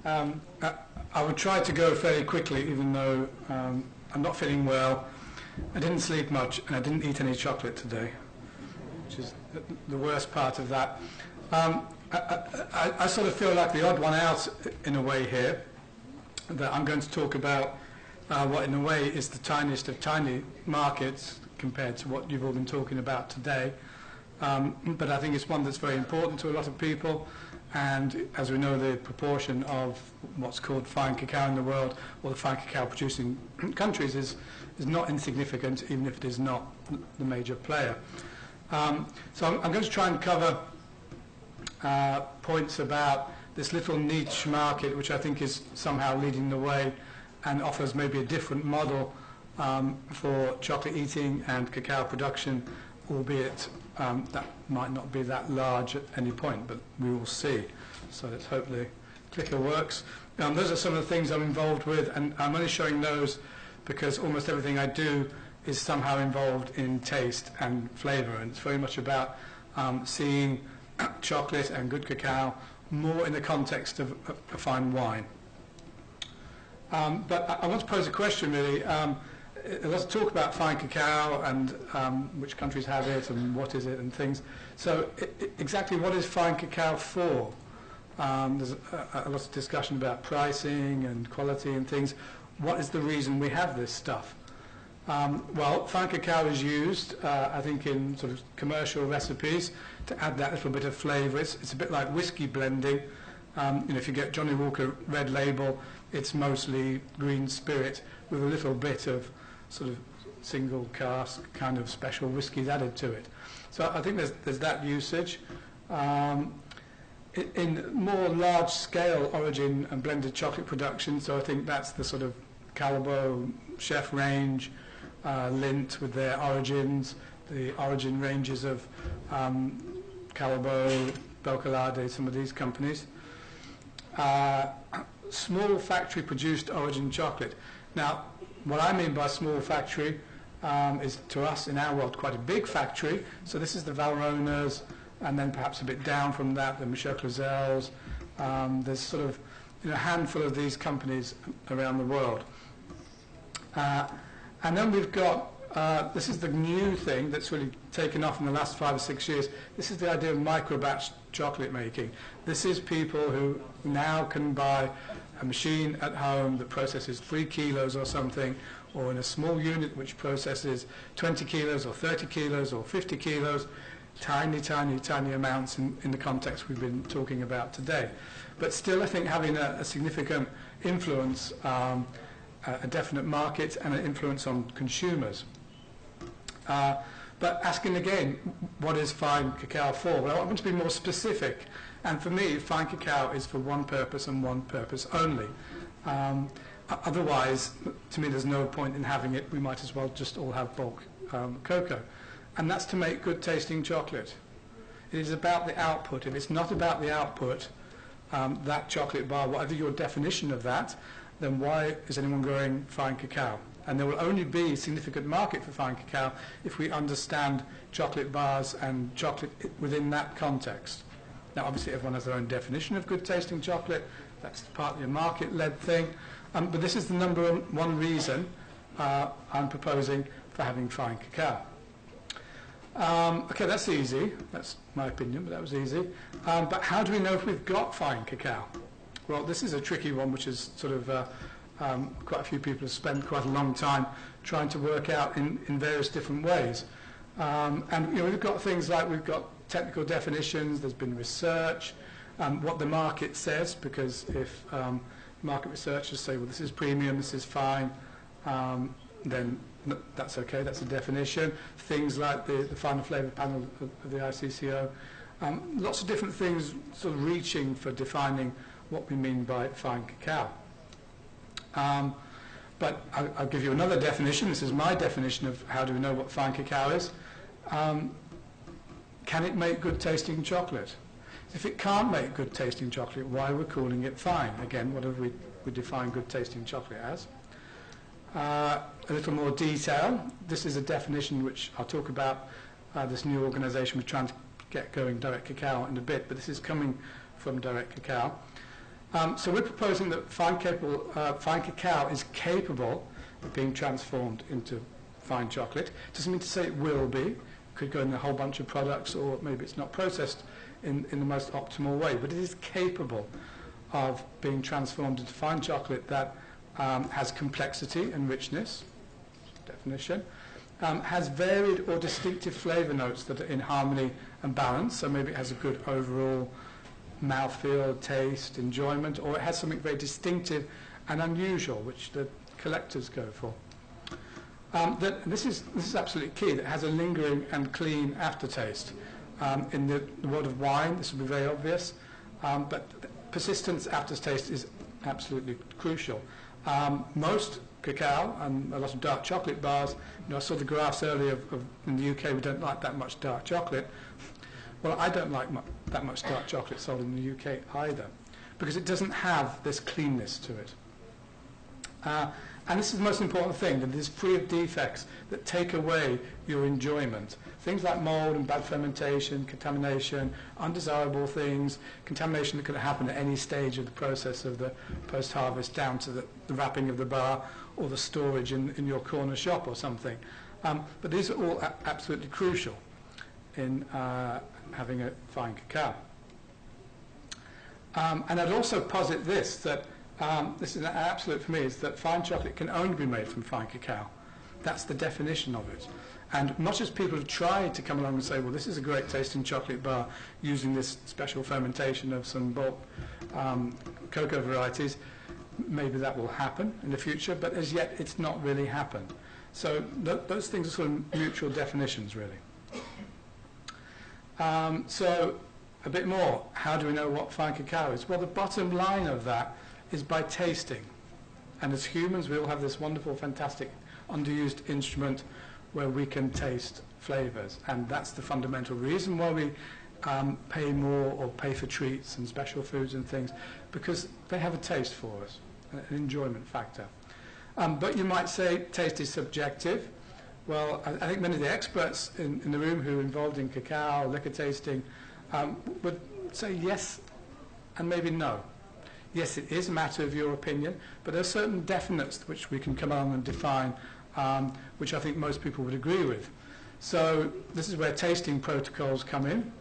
I would try to go fairly quickly, even though I'm not feeling well. I didn't sleep much, and I didn't eat any chocolate today, which is the worst part of that. I sort of feel like the odd one out in a way here, that I'm going to talk about what in a way is the tiniest of tiny markets compared to what you've all been talking about today. But I think it's one that's very important to a lot of people, and as we know, the proportion of what's called fine cacao in the world, or the fine cacao producing countries, is not insignificant, even if it is not the major player. So I'm going to try and cover points about this little niche market, which I think is somehow leading the way and offers maybe a different model for chocolate eating and cacao production, albeit that might not be that large at any point, but we will see. So let's hope the clicker works. Those are some of the things I'm involved with, and I'm only showing those because almost everything I do is somehow involved in taste and flavor, and it's very much about seeing chocolate and good cacao more in the context of a fine wine. But I want to pose a question, really. Let's talk about fine cacao and which countries have it and what is it and things. So exactly what is fine cacao for? There's a lot of discussion about pricing and quality and things. What is the reason we have this stuff? Well, fine cacao is used, I think, in sort of commercial recipes to add that little bit of flavour. It's a bit like whiskey blending. If you get Johnny Walker Red Label, it's mostly green spirit with a little bit of sort of single cask kind of special whiskies added to it. So I think there's that usage. In more large-scale origin and blended chocolate production, so I think that's the sort of Calabo chef range, Lindt with their origins, the origin ranges of Calabo, Belcolade, some of these companies. Small factory produced origin chocolate. Now, what I mean by small factory is, to us in our world, quite a big factory. So this is the Valronas, and then perhaps a bit down from that, the Michel Clausel's. There's sort of a handful of these companies around the world. And then we've got, this is the new thing that's really taken off in the last 5 or 6 years. This is the idea of micro-batch chocolate making. This is people who now can buy a machine at home that processes 3 kilos or something, or in a small unit which processes 20 kilos or 30 kilos or 50 kilos, tiny, tiny, tiny amounts in the context we've been talking about today. But still, I think, having a significant influence, a definite market and an influence on consumers. But asking again, what is fine cacao for? Well, I want to be more specific. And for me, fine cacao is for one purpose and one purpose only. Otherwise, to me, there's no point in having it. We might as well just all have bulk cocoa. And that's to make good tasting chocolate. It is about the output. If it's not about the output, that chocolate bar, whatever your definition of that, then why is anyone growing fine cacao? And there will only be a significant market for fine cacao if we understand chocolate bars and chocolate within that context. Now, obviously, everyone has their own definition of good tasting chocolate. That's partly a market-led thing. But this is the number one reason I'm proposing for having fine cacao. Okay, that's easy. That's my opinion, but that was easy. But how do we know if we've got fine cacao? Well, this is a tricky one, which is sort of quite a few people have spent quite a long time trying to work out in various different ways. And we've got things like we've got technical definitions, there's been research, what the market says, because if market researchers say, well, this is premium, this is fine, then that's okay, that's a definition. Things like the final flavour panel of the ICCO, lots of different things sort of reaching for defining what we mean by fine cacao. But I'll give you another definition. This is my definition of how do we know what fine cacao is. Can it make good tasting chocolate? If it can't make good tasting chocolate, why are we calling it fine? Again, what have we define good tasting chocolate as? A little more detail. This is a definition which I'll talk about this new organisation we're trying to get going, Direct Cacao, in a bit, but this is coming from Direct Cacao. So we're proposing that fine cacao is capable of being transformed into fine chocolate. Doesn't mean to say it will be. Could go in a whole bunch of products, or maybe it's not processed in the most optimal way, but it is capable of being transformed into fine chocolate that has complexity and richness, definition, has varied or distinctive flavour notes that are in harmony and balance, so maybe it has a good overall mouthfeel, taste, enjoyment, or it has something very distinctive and unusual, which the collectors go for. This is absolutely key, that it has a lingering and clean aftertaste. In the world of wine, this will be very obvious, but persistence aftertaste is absolutely crucial. Most cacao and a lot of dark chocolate bars, I saw the graphs earlier of in the UK we don't like that much dark chocolate. Well, I don't like that much dark chocolate sold in the UK either, because it doesn't have this cleanness to it. And this is the most important thing, that it is free of defects that take away your enjoyment. Things like mold and bad fermentation, contamination, undesirable things, contamination that could happen at any stage of the process of the post-harvest, down to the wrapping of the bar or the storage in your corner shop or something. But these are all absolutely crucial in having a fine cacao. And I'd also posit this, that this is an absolute for me, is that fine chocolate can only be made from fine cacao. That's the definition of it. And much as people have tried to come along and say, well, this is a great tasting chocolate bar using this special fermentation of some bulk cocoa varieties, maybe that will happen in the future, but as yet it's not really happened. So those things are sort of mutual definitions, really. So a bit more, how do we know what fine cacao is? Well, the bottom line of that is by tasting. And as humans, we all have this wonderful, fantastic, underused instrument where we can taste flavours. And that's the fundamental reason why we pay more or pay for treats and special foods and things, because they have a taste for us, an enjoyment factor. But you might say taste is subjective. Well, I think many of the experts in the room who are involved in cacao, liquor tasting, would say yes and maybe no. Yes, it is a matter of your opinion, but there are certain definites which we can come along and define, which I think most people would agree with. So this is where tasting protocols come in.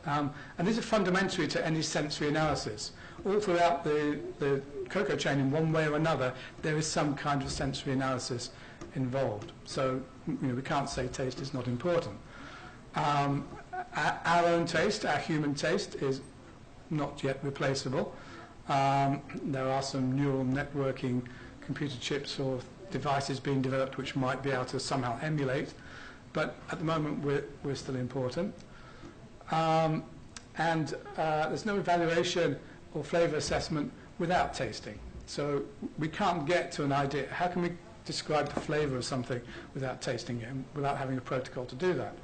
And these are fundamentary to any sensory analysis. All throughout the cocoa chain, in one way or another, there is some kind of sensory analysis involved. So we can't say taste is not important. Our own taste, our human taste, is not yet replaceable. There are some neural networking computer chips or devices being developed which might be able to somehow emulate, but at the moment we're still important. And there's no evaluation or flavour assessment without tasting. So we can't get to an idea. How can we describe the flavour of something without tasting it and without having a protocol to do that?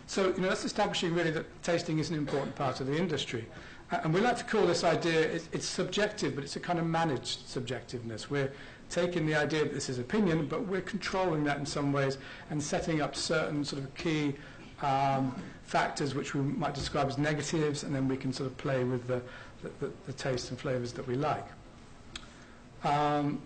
So that's establishing really that tasting is an important part of the industry. And we like to call this idea, it's subjective, but it's a kind of managed subjectiveness. We're taking the idea that this is opinion, but we're controlling that in some ways and setting up certain sort of key factors which we might describe as negatives, and then we can sort of play with the tastes and flavours that we like. And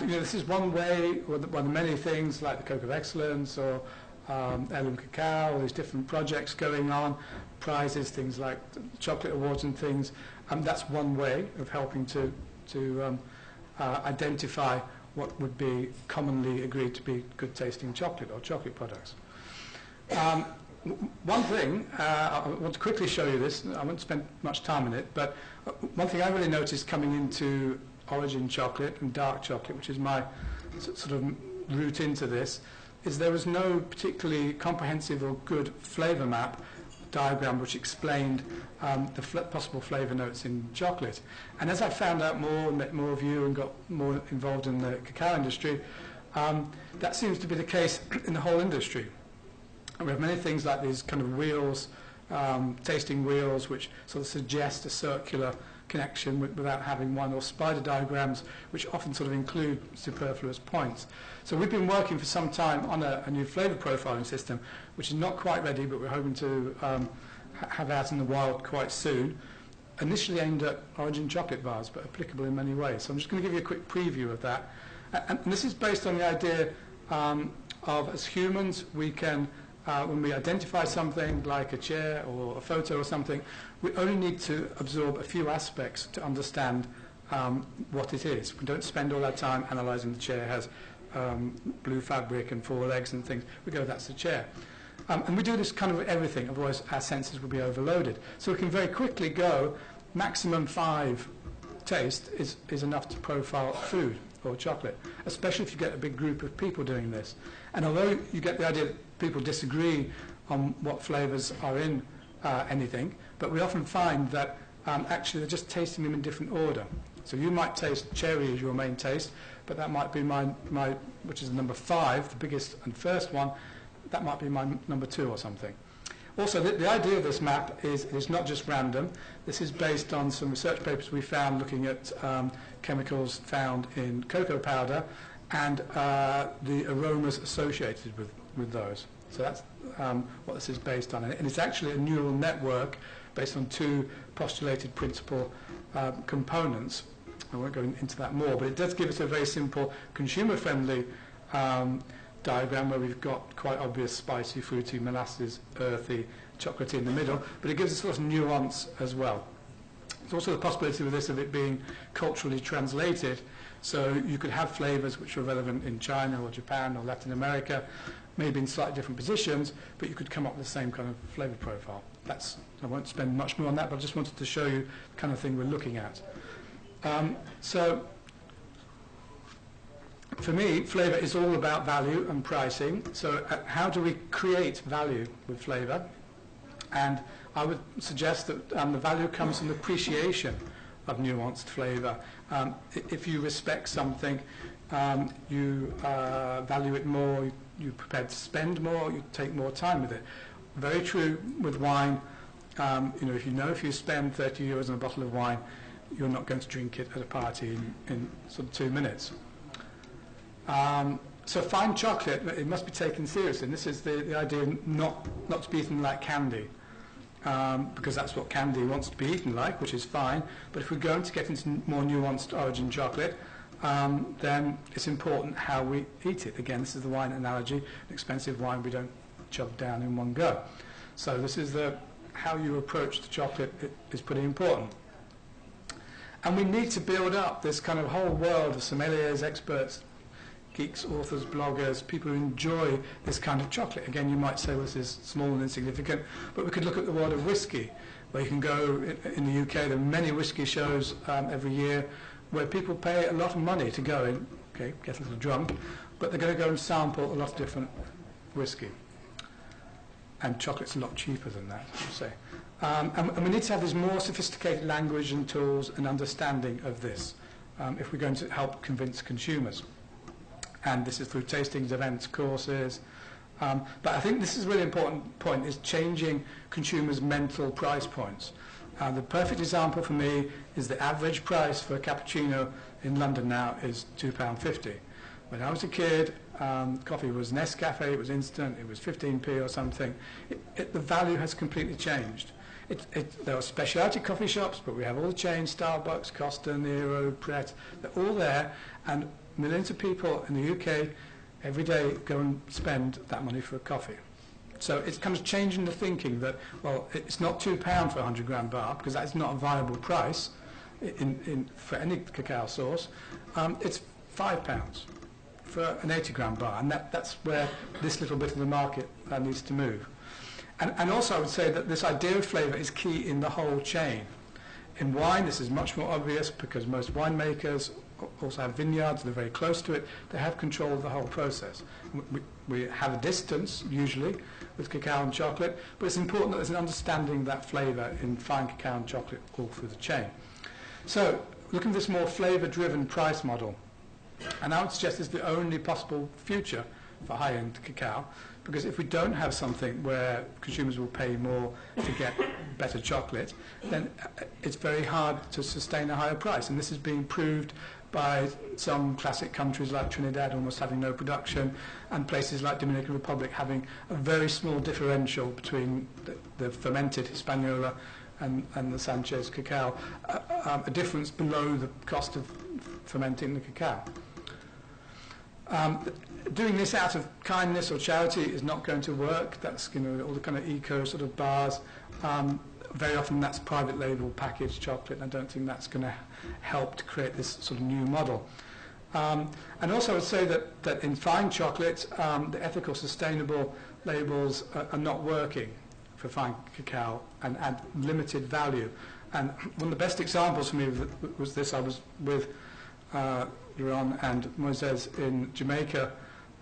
this is one way, or one of many things like the Cocoa of Excellence or heirloom cacao, all these different projects going on, prizes, things like chocolate awards and things. That's one way of helping to identify what would be commonly agreed to be good tasting chocolate or chocolate products. One thing, I want to quickly show you this, I won't spend much time on it, but one thing I really noticed coming into origin chocolate and dark chocolate, which is my sort of route into this, is there was no particularly comprehensive or good flavour map diagram which explained the possible flavour notes in chocolate. And as I found out more and met more of you and got more involved in the cacao industry, that seems to be the case in the whole industry. And we have many things like these kind of wheels, tasting wheels, which sort of suggest a circular connection without having one, or spider diagrams, which often sort of include superfluous points. So we've been working for some time on a new flavour profiling system, which is not quite ready, but we're hoping to have out in the wild quite soon. initially aimed at origin chocolate bars, but applicable in many ways. So I'm just going to give you a quick preview of that. And this is based on the idea of, as humans, we can, when we identify something like a chair or a photo or something, we only need to absorb a few aspects to understand what it is. We don't spend all our time analysing the chair has blue fabric and 4 legs and things. We go, that's the chair. And we do this kind of with everything, otherwise our senses will be overloaded. So we can very quickly go, maximum 5 taste is enough to profile food or chocolate, especially if you get a big group of people doing this. And although you get the idea that people disagree on what flavours are in anything, but we often find that actually they're just tasting them in different order. So you might taste cherry as your main taste, but that might be my which is number 5, the biggest and first one, that might be my number 2 or something. Also, the idea of this map is not just random. This is based on some research papers we found looking at chemicals found in cocoa powder and the aromas associated with those. So that's what this is based on. And it's actually a neural network based on 2 postulated principal components. I won't go into that more, but it does give us a very simple consumer-friendly diagram where we've got quite obvious spicy, fruity, molasses, earthy, chocolatey in the middle, but it gives us a lot of nuance as well. There's also the possibility with this of it being culturally translated, so you could have flavours which are relevant in China or Japan or Latin America, maybe in slightly different positions, but you could come up with the same kind of flavour profile. I won't spend much more on that, but I just wanted to show you the kind of thing we're looking at. So for me, flavour is all about value and pricing. So how do we create value with flavour? And I would suggest that the value comes from the appreciation of nuanced flavour. If you respect something, you value it more, you're prepared to spend more, you take more time with it. Very true with wine. If you spend 30 euros on a bottle of wine, you're not going to drink it at a party in sort of 2 minutes. So fine chocolate, it must be taken seriously. And this is the idea not to be eaten like candy, because that's what candy wants to be eaten like, which is fine. But if we're going to get into more nuanced origin chocolate, then it's important how we eat it. Again, this is the wine analogy. An expensive wine we don't chug down in one go. So this is how you approach the chocolate is pretty important. And we need to build up this kind of whole world of sommeliers, experts, geeks, authors, bloggers, people who enjoy this kind of chocolate. Again, you might say, well, this is small and insignificant, but we could look at the world of whiskey, where you can go in the UK. There are many whiskey shows every year where people pay a lot of money to go in, get a little drunk, but they're going to go and sample a lot of different whiskey. And chocolate's a lot cheaper than that, I would say. And we need to have this more sophisticated language and tools and understanding of this if we're going to help convince consumers. And this is through tastings, events, courses. But I think this is a really important point, is changing consumers' mental price points. The perfect example for me is the average price for a cappuccino in London now is £2.50. When I was a kid, coffee was Nescafe, it was instant, it was 15p or something. The value has completely changed. There are specialty coffee shops, but we have all the chains, Starbucks, Costa, Nero, Pret, they're all there, and millions of people in the UK every day go and spend that money for a coffee. So it's kind of changing the thinking that, well, it's not £2 for a 100-gram bar, because that is not a viable price for any cacao sauce. It's £5 for an 80-gram bar, and that's where this little bit of the market needs to move. And also I would say that this idea of flavour is key in the whole chain. In wine, this is much more obvious because most winemakers also have vineyards, they're very close to it, they have control of the whole process. We have a distance, usually, with cacao and chocolate, but it's important that there's an understanding of that flavour in fine cacao and chocolate all through the chain. So, looking at this more flavour-driven price model, and I would suggest it's the only possible future for high-end cacao, because if we don't have something where consumers will pay more to get better chocolate, then it's very hard to sustain a higher price. And this is being proved by some classic countries like Trinidad almost having no production, and places like Dominican Republic having a very small differential between the fermented Hispaniola and the Sanchez cacao, a difference below the cost of fermenting the cacao. Doing this out of kindness or charity is not going to work. That's, you know, all the kind of eco sort of bars. Very often that's private label packaged chocolate, and I don't think that's going to help to create this sort of new model. And also I would say that in fine chocolate, the ethical, sustainable labels are not working for fine cacao and add limited value. And one of the best examples for me was this. I was with Ron and Moises in Jamaica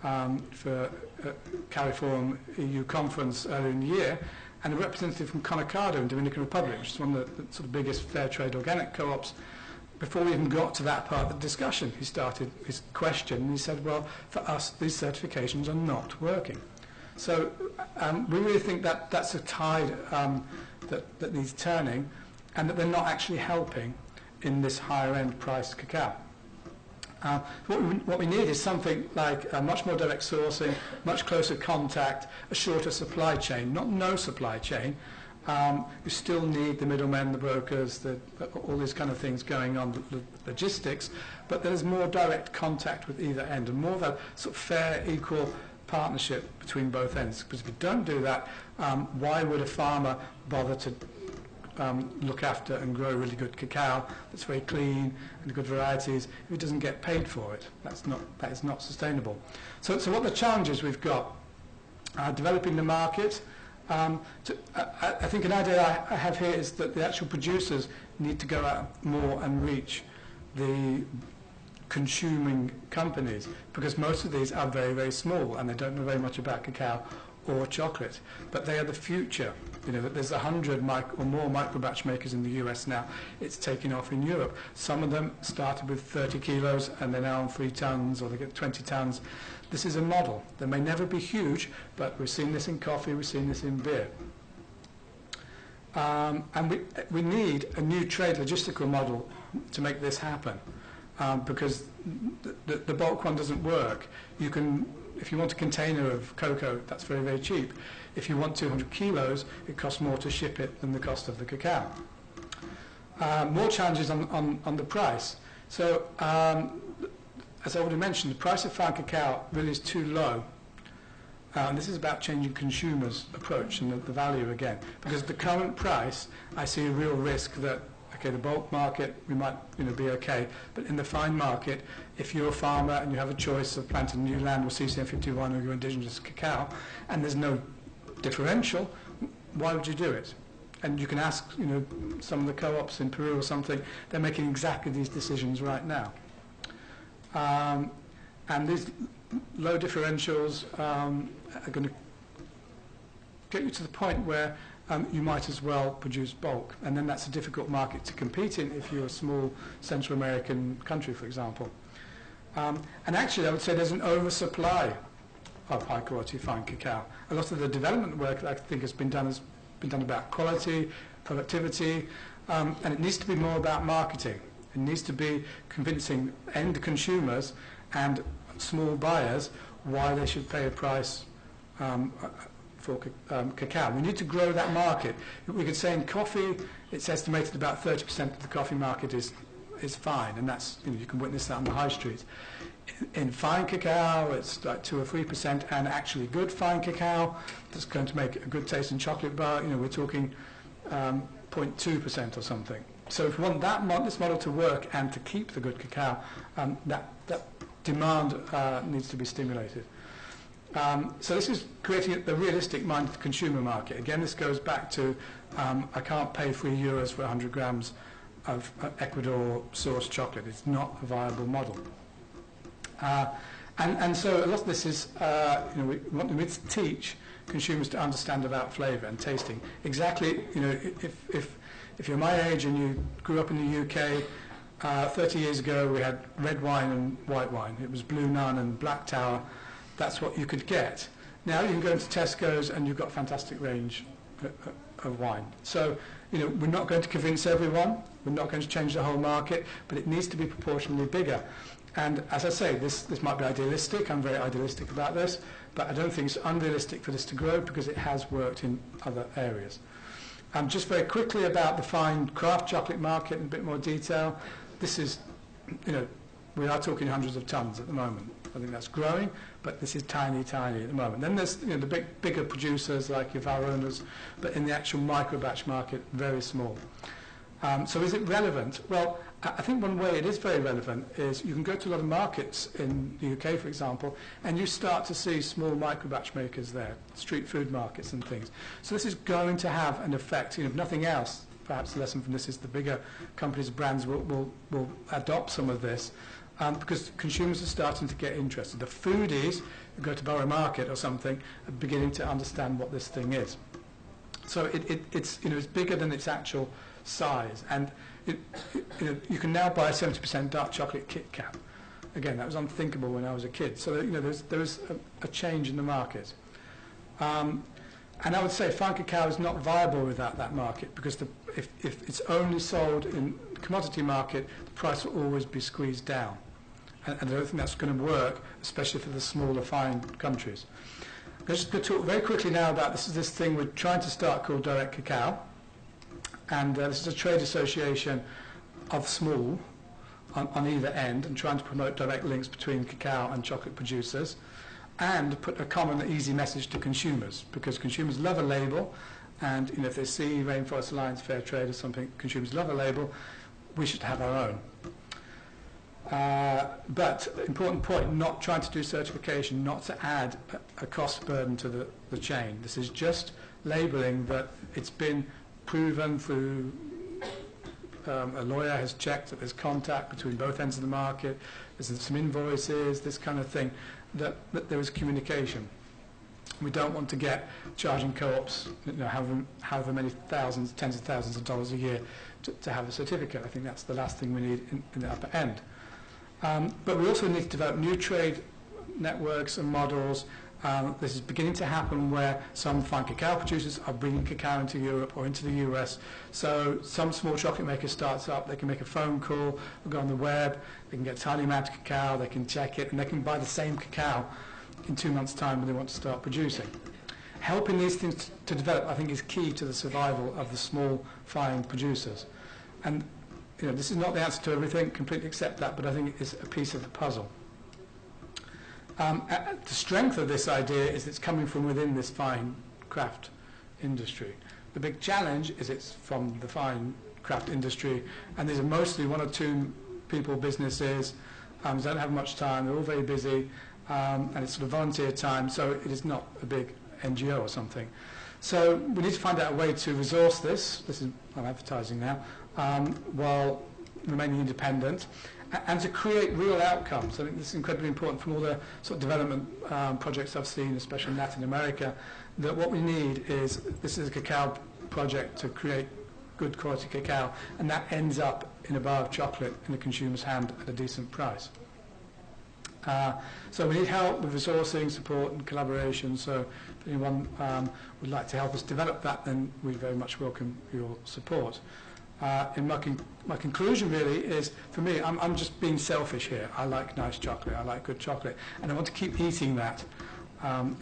for a CARIFORUM EU conference earlier in the year, and a representative from Conocado in Dominican Republic, which is one of the sort of biggest fair trade organic co-ops. Before we even got to that part of the discussion, he started his question, and he said, well, for us, these certifications are not working. So we really think that that's a tide that needs turning, and that they're not actually helping in this higher-end priced cacao. What we need is something like much more direct sourcing, much closer contact, a shorter supply chain, not no supply chain. You still need the middlemen, the brokers, all these kind of things going on, the logistics, but there's more direct contact with either end, and more of a sort of fair, equal partnership between both ends. Because if you don't do that, why would a farmer bother to look after and grow really good cacao that's very clean and good varieties if he doesn't get paid for it? That is not sustainable. So what the challenges we've got are developing the market. I think an idea I have here is that the actual producers need to go out more and reach the consuming companies, because most of these are very, very small and they don't know very much about cacao or chocolate, but they are the future. You know, there's 100 or more micro-batch makers in the US now. It's taking off in Europe. Some of them started with 30 kilos and they're now on 3 tons, or they get 20 tons. This is a model. They may never be huge, but we've seen this in coffee, we've seen this in beer. And we need a new trade logistical model to make this happen, because the bulk one doesn't work. You can, if you want a container of cocoa, that's very, very cheap. If you want 200 kilos, it costs more to ship it than the cost of the cacao. More challenges on the price. So, as I already mentioned, the price of fine cacao really is too low. And this is about changing consumers' approach and the value again. Because the current price, I see a real risk that, okay, the bulk market, we might be okay, but in the fine market, if you're a farmer and you have a choice of planting new land with CCM 51 or your indigenous cacao, and there's no differential, why would you do it? And you can ask, some of the co-ops in Peru or something, they're making exactly these decisions right now. And these low differentials are going to get you to the point where you might as well produce bulk, and then that's a difficult market to compete in if you're a small Central American country, for example. And actually, I would say there's an oversupply of high-quality fine cacao. A lot of the development work that I think has been done about quality, productivity, and it needs to be more about marketing. It needs to be convincing end consumers and small buyers why they should pay a price for cacao. We need to grow that market. We could say in coffee, it's estimated about 30% of the coffee market is fine, and that's, you can witness that on the high street. In fine cacao, it's like 2 or 3%, and actually good fine cacao that's going to make a good tasting chocolate bar, we're talking 0.2% or something. So if we want this model to work and to keep the good cacao, that demand needs to be stimulated. So this is creating the realistic minded consumer market. Again, this goes back to I can't pay €3 for 100 grams of Ecuador-sourced chocolate. It's not a viable model. And so a lot of this is, we want to teach consumers to understand about flavour and tasting. Exactly, if you're my age and you grew up in the UK, 30 years ago we had red wine and white wine. It was Blue Nun and Black Tower. That's what you could get. Now you can go into Tesco's and you've got a fantastic range of wine. So, we're not going to convince everyone. We're not going to change the whole market, but it needs to be proportionally bigger. And as I say, this might be idealistic. I'm very idealistic about this, but I don't think it's unrealistic for this to grow because it has worked in other areas. Just very quickly about the fine craft chocolate market in a bit more detail. This is, we are talking hundreds of tons at the moment. I think that's growing, but this is tiny, tiny at the moment. Then there's the bigger producers like your Varonas, but in the actual micro batch market, very small. So is it relevant? Well, I think one way it is very relevant is you can go to a lot of markets in the UK, for example, and you start to see small micro batch makers there, street food markets and things. So this is going to have an effect. If nothing else, perhaps the lesson from this is the bigger companies, brands will adopt some of this because consumers are starting to get interested. The foodies who go to Borough Market or something are beginning to understand what this thing is. So it's bigger than its actual size, and you can now buy a 70% dark chocolate Kit Kat. Again, that was unthinkable when I was a kid. So there is a change in the market, and I would say fine cacao is not viable without that market, because if it's only sold in the commodity market, the price will always be squeezed down, and I don't think that's going to work, especially for the smaller fine countries. I'm just going to talk very quickly now about this thing we're trying to start called Direct Cacao. And this is a trade association of small on either end, and trying to promote direct links between cacao and chocolate producers, and put a common, easy message to consumers, because consumers love a label, and if they see Rainforest Alliance Fair Trade or something, consumers love a label. We should have our own. But important point: not trying to do certification, not to add a cost burden to the chain. This is just labelling that it's been proven through a lawyer has checked that there's contact between both ends of the market, there's some invoices, this kind of thing, that there is communication. We don't want to get charging co-ops however many thousands, tens of thousands of dollars a year to have a certificate. I think that's the last thing we need in the upper end. But we also need to develop new trade networks and models. This is beginning to happen where some fine cacao producers are bringing cacao into Europe or into the US. So some small chocolate maker starts up, they can make a phone call, or go on the web, they can get a tiny amount of cacao, they can check it, and they can buy the same cacao in 2 months' time when they want to start producing. Helping these things to develop, I think, is key to the survival of the small fine producers. And this is not the answer to everything, completely accept that, but I think it is a piece of the puzzle. The strength of this idea is it's coming from within this fine craft industry. The big challenge is it's from the fine craft industry, and these are mostly 1 or 2 people businesses, don't have much time, they're all very busy, and it's sort of volunteer time, so it is not a big NGO or something. So we need to find out a way to resource this. I'm advertising now, while remaining independent, and to create real outcomes. I think this is incredibly important from all the sort of development projects I've seen, especially in Latin America, that what we need is, this is a cacao project to create good quality cacao, and that ends up in a bar of chocolate in the consumer's hand at a decent price. So we need help with resourcing, support and collaboration, so if anyone would like to help us develop that, then we very much welcome your support. In my conclusion really is, for me, I'm just being selfish here. I like nice chocolate, I like good chocolate, and I want to keep eating that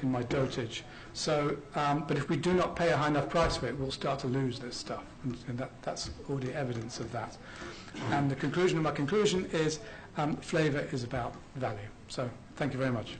in my dotage. So, but if we do not pay a high enough price for it, we'll start to lose this stuff, and that's already evidence of that. And the conclusion of my conclusion is, flavour is about value. So, thank you very much.